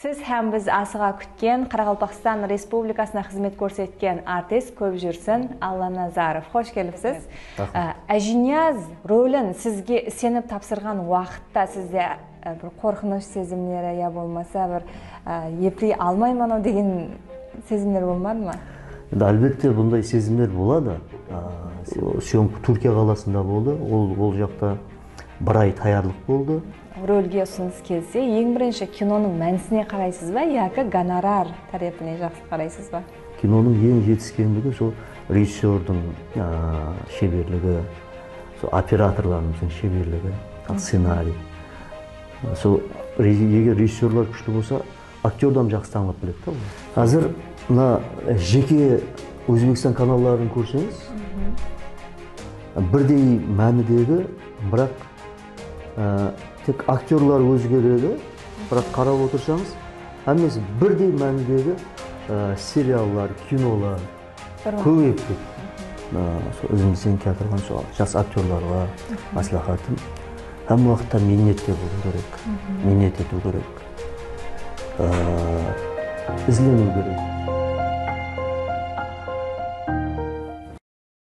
Сіз һәм біз асыға күткен Қарақалпақстан Республикасына қызмет көрсеткен артист көп жүрсін Алла Назаров. Хош келіпсіз. Әжинияз рөлін сізге сеніп тапсырған уақытта сізде бір қорқыныш сезімдері я болмаса бір еплей алмаймын деген сезімдер болмады ма? Әлбетте бұндай сезімдер болады. Съемка Түркия қаласында болды. Ол жақта бір ай таярлық болды. Рөлге ұсыныс келсе, ең бірінші киноның мәнісіне қарайсыз ба, яки гонорар тарапіне жақсы қарайсыз ба? Киноның ең жетіскендігі сол режиссердің шеберлігі, сол операторларымыздың шеберлігі, сценарий. Сол егер режиссерлар күшті болса, актердан жақсы танылып біледі. Қазір жеке Өзбекстан каналдарын көрсеңіз, бірдей мәнідегі, бірақ тек актерлар өзгереді, бірақ қарап отырсаңыз, әмесі бірдей мәнідегі сериаллар, кинолар көбейіп кетті. Өзімізден келтірген жас актерларға маслихатым, әм уақытта минетте болу керек, минет ету керек, ізлену керек.